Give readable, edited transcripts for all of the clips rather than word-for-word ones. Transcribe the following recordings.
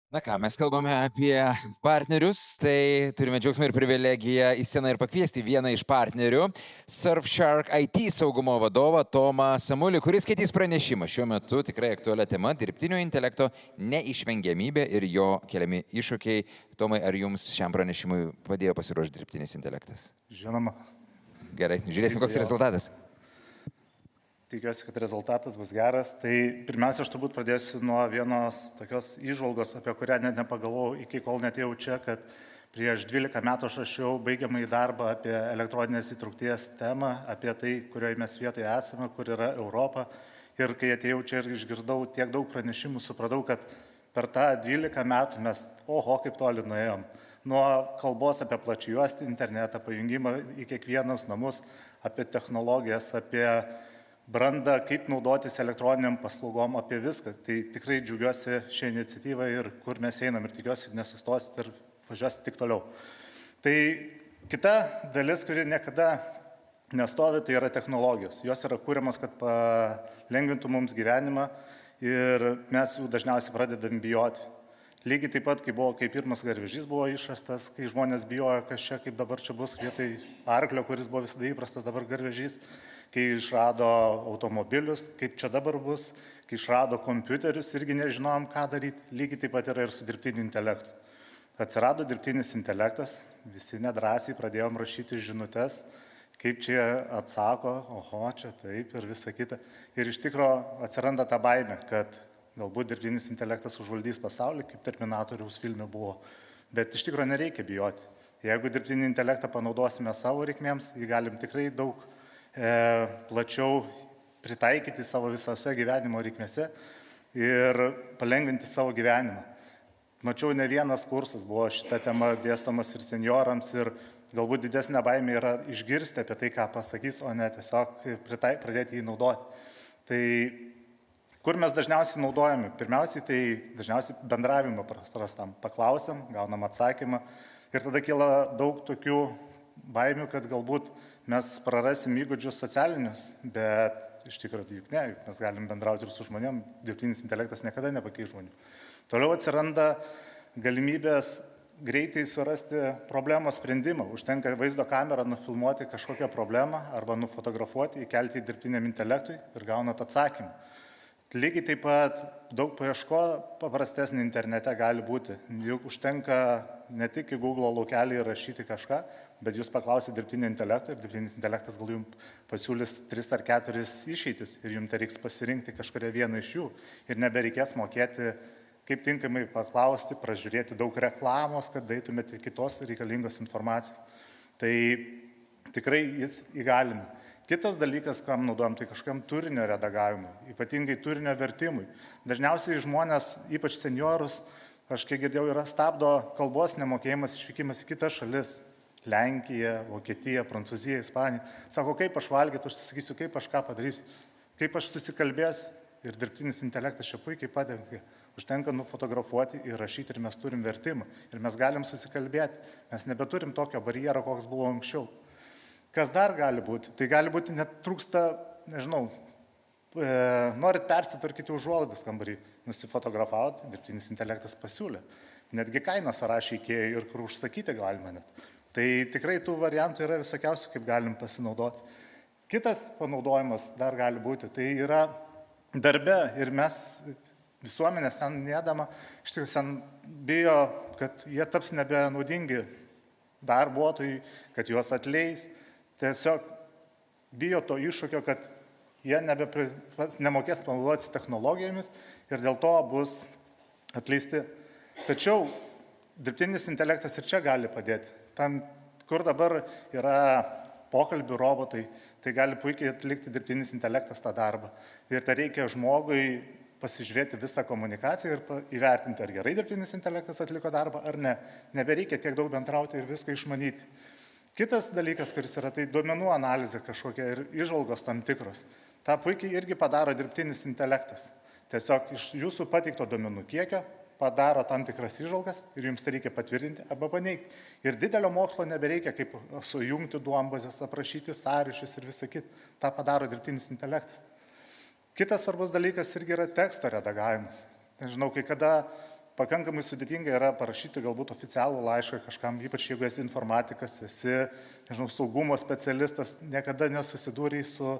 Na ką, mes kalbame apie partnerius, tai turime džiaugsmą ir privilegiją į sceną ir pakviesti vieną iš partnerių, Surfshark IT saugumo vadovą Tomą Samulį, kuris skaitys pranešimą. Šiuo metu tikrai aktualia tema - dirbtinio intelekto neišvengiamybė ir jo keliami iššūkiai. Tomai, ar jums šiam pranešimui padėjo pasiruošti dirbtinis intelektas? Žinoma, Gerai, žiūrėsim, koks jo. rezultatas. Tikiuosi, kad rezultatas bus geras. Tai pirmiausia, aš turbūt pradėsiu nuo vienos tokios įžvalgos, apie kurią net nepagalvojau iki kol netėjau čia, kad prieš 12 metų aš rašiau baigiamąjį darbą apie elektroninės įtraukties temą, apie tai, kurioje mes vietoje esame, kur yra Europa. Ir kai atėjau čia ir išgirdau tiek daug pranešimų, supratau, kad per tą 12 metų mes, oho, kaip toli nuėjom. Nuo kalbos apie plačiuostį internetą, pajungimą į kiekvienus namus, apie technologijas, apie brandą, kaip naudotis elektroniniam paslaugom, apie viską. Tai tikrai džiaugiuosi šią iniciatyvą ir kur mes einam ir tikiuosi nesustosit ir važiuosit tik toliau. Tai kita dalis, kuri niekada nestovi, tai yra technologijos. Jos yra kūriamos, kad palengvintų mums gyvenimą ir mes jų dažniausiai pradedam bijoti. Lygiai taip pat, kai pirmas garvežys buvo išrastas, kai žmonės bijojo, kas čia, kaip dabar čia bus, vietoj arklio, kuris buvo visada įprastas, dabar garvežys, kai išrado automobilius, kaip čia dabar bus, kai išrado kompiuterius, irgi nežinojom, ką daryti, lygiai taip pat yra ir su dirbtiniu intelektu. Atsirado dirbtinis intelektas, visi nedrąsiai pradėjom rašyti žinutes, kaip čia atsako, oho, čia taip ir visa kita. Ir iš tikro atsiranda ta baimė, kad galbūt dirbtinis intelektas užvaldys pasaulį, kaip Terminatoriaus filme buvo. Bet iš tikrųjų nereikia bijoti. Jeigu dirbtinį intelektą panaudosime savo reikmėms, jį galim tikrai daug plačiau pritaikyti savo visose gyvenimo reikmėse ir palengvinti savo gyvenimą. Mačiau, ne vienas kursas buvo šitą temą dėstomas ir seniorams ir galbūt didesnė baimė yra išgirsti apie tai, ką pasakys, o ne tiesiog pradėti jį naudoti. Tai kur mes dažniausiai naudojame? Pirmiausiai, tai dažniausiai bendravimo prastam. Paklausiam, gaunam atsakymą ir tada kyla daug tokių baimių, kad galbūt mes prarasim įgūdžius socialinius, bet iš tikrųjų juk ne, mes galim bendrauti ir su žmonėm, dirbtinis intelektas niekada nepakeis žmonių. Toliau atsiranda galimybės greitai surasti problemos sprendimą. Užtenka vaizdo kamerą nufilmuoti kažkokią problemą arba nufotografuoti, įkelti dirbtiniam intelektui ir gaunat atsakymą. Lygiai taip pat daug paieško paprastesnė internete gali būti. Juk užtenka ne tik į Google laukelį įrašyti kažką, bet jūs paklausite dirbtinio intelekto ir dirbtinis intelektas gal jums pasiūlys 3 ar 4 išeitis ir jums reiks pasirinkti kažkuria vieną iš jų. Ir nebereikės mokėti, kaip tinkamai paklausti, pražiūrėti daug reklamos, kad daitumėte kitos reikalingos informacijos. Tai tikrai jis įgalina. Kitas dalykas, kam naudojam, tai kažkam turinio redagavimui, ypatingai turinio vertimui. Dažniausiai žmonės, ypač seniorus, aš kiek girdėjau, yra stabdo kalbos nemokėjimas išvykimas į kitas šalis. Lenkija, Vokietija, Prancūzija, Ispanija. Sako, kaip aš valgyti, aš sakysiu, kaip aš ką padarysiu, kaip aš susikalbėsiu. Ir dirbtinis intelektas čia puikiai padeda. Užtenka nufotografuoti ir rašyti ir mes turim vertimą. Ir mes galim susikalbėti. Mes nebeturim tokio barjero, koks buvo anksčiau. Kas dar gali būti? Tai gali būti net trūksta, nežinau, norit persitvarkyti užuolaidas kambarį, nusifotografauti, dirbtinis intelektas pasiūlė. Netgi kainą surašė IKEA ir kur užsakyti galima net. Tai tikrai tų variantų yra visokiausių, kaip galim pasinaudoti. Kitas panaudojimas dar gali būti, tai yra darbe ir mes visuomenė senėdama, iš tikrųjų sen bijo, kad jie taps nebenaudingi darbuotojai, kad juos atleis. Tiesiog bijo to iššūkio, kad jie nemokės naudotis technologijomis ir dėl to bus atleisti. Tačiau dirbtinis intelektas ir čia gali padėti. Tam, kur dabar yra pokalbių robotai, tai gali puikiai atlikti dirbtinis intelektas tą darbą. Ir tai reikia žmogui pasižiūrėti visą komunikaciją ir įvertinti, ar gerai dirbtinis intelektas atliko darbą, ar ne. Nebereikia tiek daug bendrauti ir viską išmanyti. Kitas dalykas, kuris yra, tai duomenų analizė kažkokia ir įžvalgos tam tikros. Ta puikiai irgi padaro dirbtinis intelektas. Tiesiog iš jūsų pateikto duomenų kiekio padaro tam tikras įžvalgas ir jums tai reikia patvirtinti arba paneigti. Ir didelio mokslo nebereikia, kaip sujungti duombazės, aprašyti sąryšius ir visą kitą. Ta padaro dirbtinis intelektas. Kitas svarbus dalykas irgi yra teksto redagavimas. Nežinau, kai kada pakankamai sudėtinga yra parašyti galbūt oficialų laišką kažkam, ypač jeigu esi informatikas, esi, nežinau, saugumo specialistas, niekada nesusidūrei su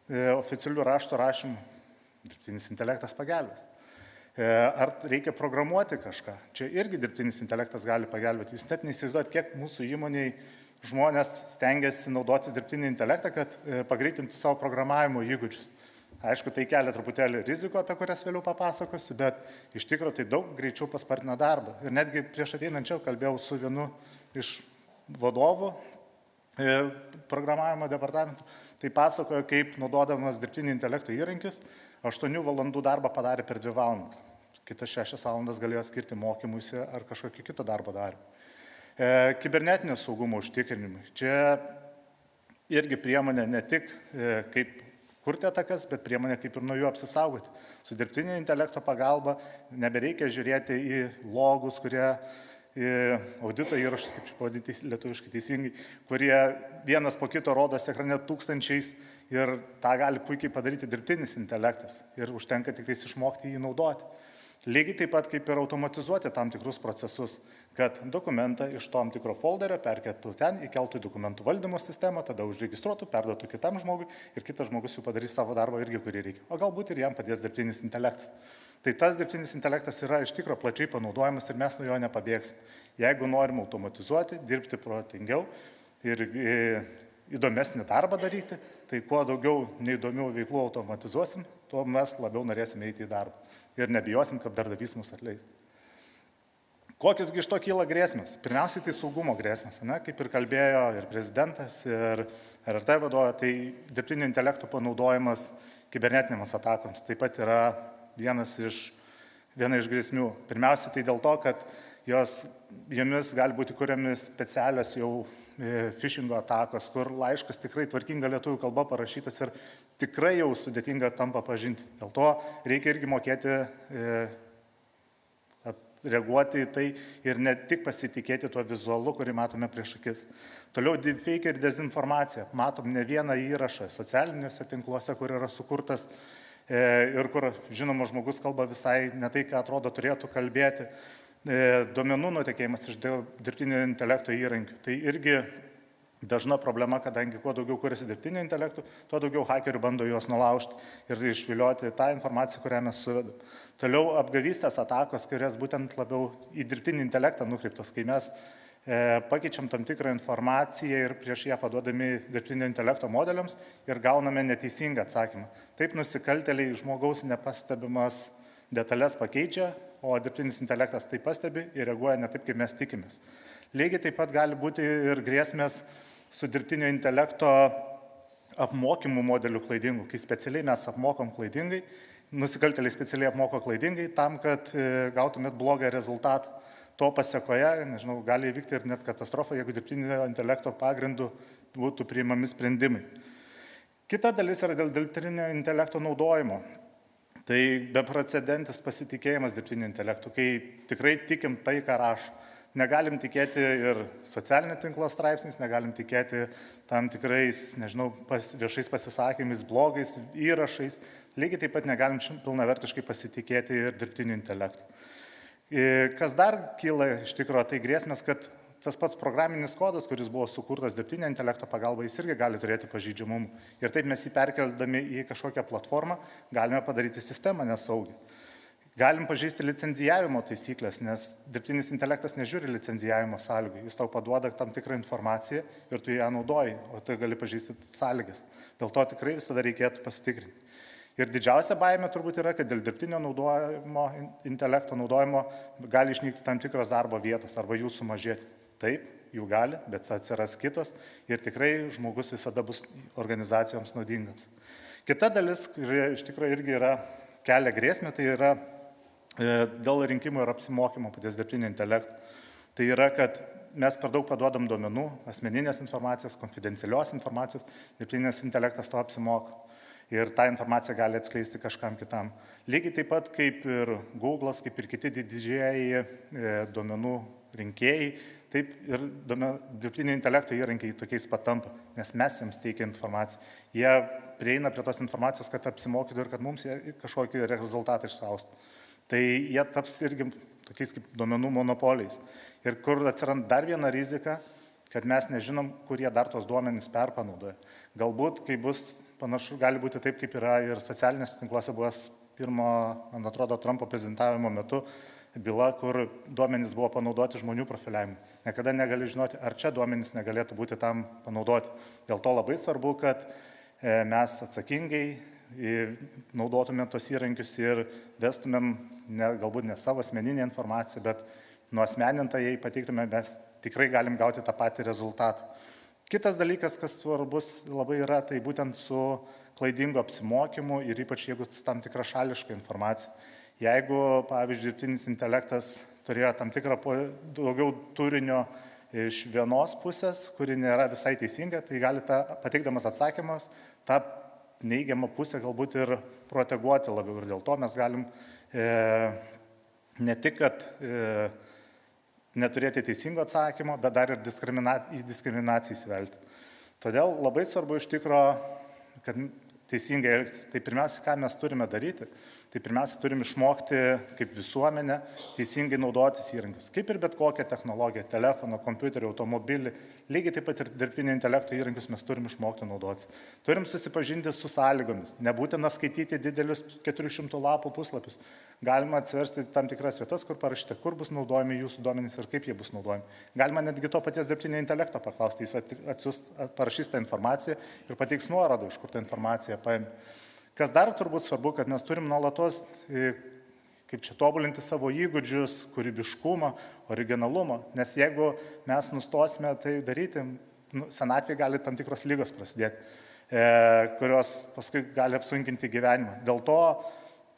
oficialiu rašto rašymu. Dirbtinis intelektas pagelbės. Ar reikia programuoti kažką? Čia irgi dirbtinis intelektas gali pagelbėti. Jūs net neįsivaizduojat, kiek mūsų įmoniai žmonės stengiasi naudotis dirbtinį intelektą, kad pagreitintų savo programavimo įgūdžius. Aišku, tai kelia truputėlį riziko, apie kurias vėliau papasakosiu, bet iš tikrųjų tai daug greičiau paspartina darbą. Ir netgi prieš ateinančiau kalbėjau su vienu iš vadovų programavimo departamentų, tai pasakojo, kaip naudodamas dirbtinį intelekto įrankius 8 valandų darbą padarė per 2 valandas. Kitas 6 valandas galėjo skirti mokymuisi ar kažkokį kitą darbo darbą. Kibernetinio saugumo užtikrinimui. Čia irgi priemonė ne tik kaip kurti atakas, bet priemonė kaip ir nuo jų apsisaugoti. Su dirbtinio intelekto pagalba nebereikia žiūrėti į logus, kurie audito įrašus, kaip čia pavadinti lietuviškai teisingai, kurie vienas po kito rodos ekrane tūkstančiais ir tą gali puikiai padaryti dirbtinis intelektas ir užtenka tik tais išmokti jį naudoti. Lygiai taip pat kaip ir automatizuoti tam tikrus procesus, kad dokumentą iš tom tikro folderio perkeltų ten, įkeltų į dokumentų valdymo sistemą, tada užregistruotų, perduotų kitam žmogui ir kitas žmogus jau padarys savo darbą irgi, kurį reikia. O galbūt ir jam padės dirbtinis intelektas. Tai tas dirbtinis intelektas yra iš tikro plačiai panaudojamas ir mes nuo jo nepabėgsim. Jeigu norim automatizuoti, dirbti protingiau ir įdomesnį darbą daryti, tai kuo daugiau neįdomių veiklų automatizuosim, tuo mes labiau norėsim eiti į darbą. Ir nebijosim, kad darbdavys mus atleis. Kokios iš to kyla grėsmės? Pirmiausiai tai saugumo grėsmės, ne? Kaip ir kalbėjo ir prezidentas, ir RRT vadovė, tai dirbtinio intelekto panaudojimas kibernetinėms atakoms taip pat yra viena iš grėsmių. Pirmiausia, tai dėl to, kad jomis gali būti kuriami specialios jau phishingo atakos, kur laiškas tikrai tvarkinga lietuvių kalba parašytas ir tikrai jau sudėtinga tampa pažinti. Dėl to reikia irgi mokėti reaguoti į tai ir ne tik pasitikėti tuo vizualu, kurį matome prieš akis. Toliau deepfake ir dezinformacija. Matom ne vieną įrašą socialiniuose tinkluose, kur yra sukurtas ir kur, žinoma, žmogus kalba visai ne tai, ką atrodo turėtų kalbėti. Duomenų nutekėjimas iš dirbtinio intelekto įrankių. Tai irgi dažna problema, kadangi kuo daugiau kuriasi dirbtinio intelektų, tuo daugiau hakerių bando juos nulaužti ir išvilioti tą informaciją, kurią mes suvedam. Toliau apgavystės atakos, kurias būtent labiau į dirbtinį intelektą nukreiptos, kai mes pakeičiam tam tikrą informaciją ir prieš ją paduodami dirbtinio intelekto modeliams ir gauname neteisingą atsakymą. Taip nusikaltėliai žmogaus nepastebimas detalės pakeičia, o dirbtinis intelektas tai pastebi ir reaguoja ne taip, kaip mes tikimės. Lygiai taip pat gali būti ir grėsmės su dirbtinio intelekto apmokymų modelių klaidingų, kai specialiai mes apmokom klaidingai, nusikaltėliai specialiai apmoko klaidingai tam, kad gautumėt blogą rezultatą. To pasiekoje, nežinau, gali įvykti ir net katastrofa, jeigu dirbtinio intelekto pagrindu būtų priimami sprendimai. Kita dalis yra dėl dirbtinio intelekto naudojimo. Tai beprecedentis pasitikėjimas dirbtinio intelektu, kai tikrai tikim tai, ką rašo. Negalim tikėti ir socialinio tinklo straipsniais, negalim tikėti tam tikrais, nežinau, viešais pasisakymais, blogais įrašais. Lygiai taip pat negalim pilnavertiškai pasitikėti ir dirbtinio intelektu. Kas dar kyla iš tikrųjų, tai grėsmės, kad tas pats programinis kodas, kuris buvo sukurtas dirbtinio intelekto pagalba, jis irgi gali turėti pažeidžiamumų. Ir taip mes jį perkeldami į kažkokią platformą galime padaryti sistemą nesaugiai. Galim pažeisti licenzijavimo taisyklės, nes dirbtinis intelektas nežiūri licenzijavimo sąlygų. Jis tau paduoda tam tikrą informaciją ir tu ją naudoji, o tu gali pažeisti sąlygas. Dėl to tikrai visada reikėtų pasitikrinti. Ir didžiausia baimė turbūt yra, kad dėl dirbtinio intelekto naudojimo gali išnykti tam tikros darbo vietos arba jų sumažėti. Taip, jų gali, bet atsiras kitos ir tikrai žmogus visada bus organizacijoms naudingas. Kita dalis, kuri iš tikrųjų irgi kelia grėsmę, tai yra dėl rinkimų ir apsimokymo paties dirbtinio intelekto. Tai yra, kad mes per daug paduodam duomenų, asmeninės informacijos, konfidencialios informacijos, dirbtinis intelektas to apsimoko. Ir tą informaciją gali atskleisti kažkam kitam. Lygiai taip pat kaip ir Google'as, kaip ir kiti didžieji duomenų rinkėjai, taip ir dirbtinio intelekto įrankiai tokiais patampa, nes mes jiems teikia informaciją. Jie prieina prie tos informacijos, kad apsimokytų ir kad mums kažkokį rezultatą išspaustų. Tai jie taps irgi tokiais kaip duomenų monopoliais. Ir kur atsiranda dar viena rizika, kad mes nežinom, kurie dar tos duomenys perpanaudoja. Galbūt, kai bus panašu, gali būti taip, kaip yra ir socialinėse tinkluose buvęs pirmo, man atrodo, Trumpo prezidentavimo metu byla, kur duomenys buvo panaudoti žmonių profiliavimui. Niekada negali žinoti, ar čia duomenys negalėtų būti tam panaudoti. Dėl to labai svarbu, kad mes atsakingai naudotumėm tos įrankius ir vestumėm galbūt ne savo asmeninę informaciją, bet nuasmenintą jai pateiktume, mes tikrai galim gauti tą patį rezultatą. Kitas dalykas, kas svarbus labai yra, tai būtent su klaidingu apsimokymu ir ypač jeigu tam tikra šališka informacija. Jeigu, pavyzdžiui, dirbtinis intelektas turėjo tam tikrą daugiau turinio iš vienos pusės, kuri nėra visai teisinga, tai gali pateikdamas atsakymus tą neigiamą pusę galbūt ir proteguoti labiau. Ir dėl to mes galim ne tik, kad neturėti teisingo atsakymo, bet dar ir į diskriminaciją įsivelti. Todėl labai svarbu iš tikro, kad teisingai elgtis. Tai pirmiausia, ką mes turime daryti, tai pirmiausia, turime išmokti kaip visuomenė teisingai naudotis įrankius. Kaip ir bet kokią technologiją, telefoną, kompiuterį, automobilį, lygiai taip pat ir dirbtinio intelekto įrankius mes turime išmokti naudotis. Turim susipažinti su sąlygomis. Nebūtina skaityti didelius 400 lapų puslapius. Galima atsiversti tam tikras vietas, kur parašyta, kur bus naudojami jūsų duomenys ir kaip jie bus naudojami. Galima netgi to paties dirbtinio intelekto paklausti, jis parašys tą informaciją ir pateiks nuorodą, iš kur tą informaciją paėmė. Kas dar turbūt svarbu, kad mes turim nuolatos, kaip čia, tobulinti savo įgūdžius, kūrybiškumą, originalumą, nes jeigu mes nustosime tai daryti, senatvėje gali tam tikros lygos prasidėti, kurios paskui gali apsunkinti gyvenimą. Dėl to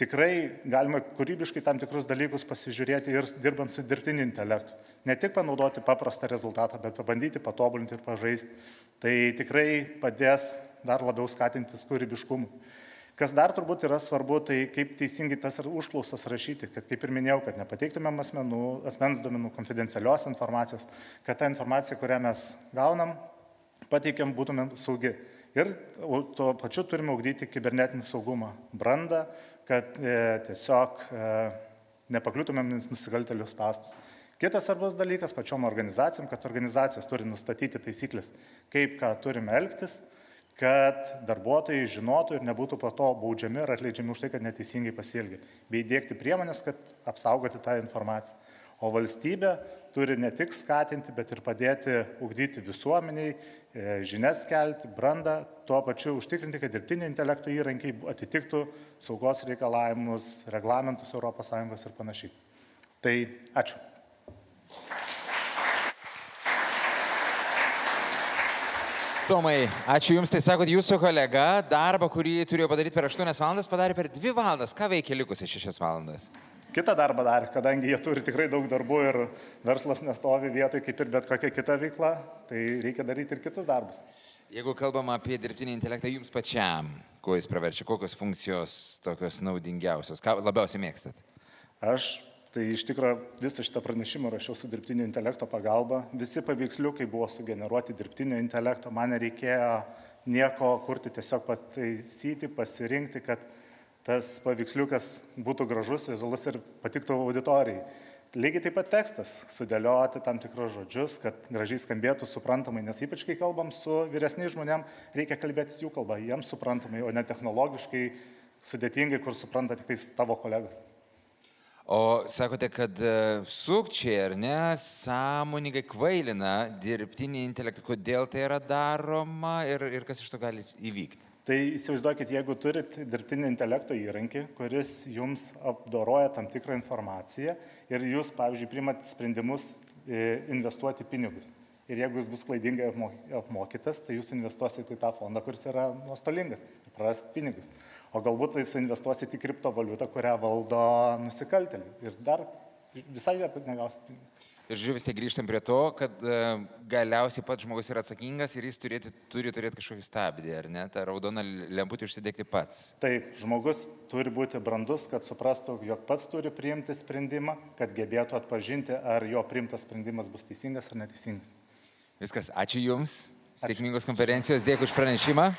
tikrai galima kūrybiškai tam tikrus dalykus pasižiūrėti ir dirbant su dirbtiniu intelektu. Ne tik panaudoti paprastą rezultatą, bet pabandyti patobulinti ir pažaisti. Tai tikrai padės dar labiau skatintis kūrybiškumui. Kas dar turbūt yra svarbu, tai kaip teisingai tas užklausas rašyti, kad kaip ir minėjau, kad nepateiktumėm asmens duomenų konfidencialios informacijos, kad ta informacija, kurią mes gaunam, pateikiam būtumėm saugi. Ir tuo pačiu turime ugdyti kibernetinį saugumą, brandą, kad tiesiog nepakliūtumėm nusikaltėlių spąstus. Kitas svarbus dalykas pačiom organizacijom, kad organizacijos turi nustatyti taisyklės, kaip ką turime elgtis, kad darbuotojai žinotų ir nebūtų po to baudžiami ar atleidžiami už tai, kad neteisingai pasielgė, bei įdiegti priemonės, kad apsaugoti tą informaciją. O valstybė turi ne tik skatinti, bet ir padėti ugdyti visuomeniai, žinias kelti, brandą, tuo pačiu užtikrinti, kad dirbtinio intelekto įrankiai atitiktų saugos reikalavimus, reglamentus ES ir panašiai. Tai ačiū. Tomai, ačiū Jums, tai sakot, Jūsų kolega darbą, kurį turėjo padaryti per 8 valandas, padarė per 2 valandas. Ką veikia likusias 6 valandas? Kitą darbą darė, kadangi jie turi tikrai daug darbų ir verslas nestovi vietoj kaip ir bet kokia kita veikla, tai reikia daryti ir kitus darbus. Jeigu kalbam apie dirbtinį intelektą, Jums pačiam, kuo jis praverčia, kokios funkcijos tokios naudingiausios, ką labiausiai mėgstat? Aš tai iš tikrųjų visą šitą pranešimą rašiau su dirbtinio intelekto pagalba. Visi paveiksliukai buvo sugeneruoti dirbtinio intelekto, man nereikėjo nieko kurti, tiesiog pataisyti, pasirinkti, kad tas paveiksliukas būtų gražus, vizualus ir patiktų auditorijai. Lygiai taip pat tekstas, sudėlioti tam tikrus žodžius, kad gražiai skambėtų suprantamai, nes ypač kai kalbam su vyresniais žmonėm, reikia kalbėtis jų kalbą, jiems suprantamai, o ne technologiškai sudėtingai, kur supranta tik tais tavo kolegos. O sakote, kad sukčiai, ar ne, sąmoningai kvailina dirbtinį intelektą. Kodėl tai yra daroma ir kas iš to gali įvykti? Tai įsivaizduokit, jeigu turit dirbtinio intelekto įrankį, kuris jums apdoroja tam tikrą informaciją ir jūs, pavyzdžiui, priimat sprendimus investuoti pinigus. Ir jeigu jis bus klaidingai apmokytas, tai jūs investuosite į tą fondą, kuris yra nuostolingas ir prarasit pinigus. O galbūt tai suinvestuosite į kriptovaliutą, kurią valdo nusikaltėliai. Ir dar visai negausit pinigų. Ir žiūrėjau, vis tiek grįžtam prie to, kad galiausiai pats žmogus yra atsakingas ir jis turi turėti kažkokį stabdį, ar ne? Ta raudona lemputė užsidegti pats. Taip, žmogus turi būti brandus, kad suprastų, jog pats turi priimti sprendimą, kad gebėtų atpažinti, ar jo priimtas sprendimas bus teisingas ar neteisingas. Viskas, ačiū Jums. Sėkmingos konferencijos, dėkui už pranešimą.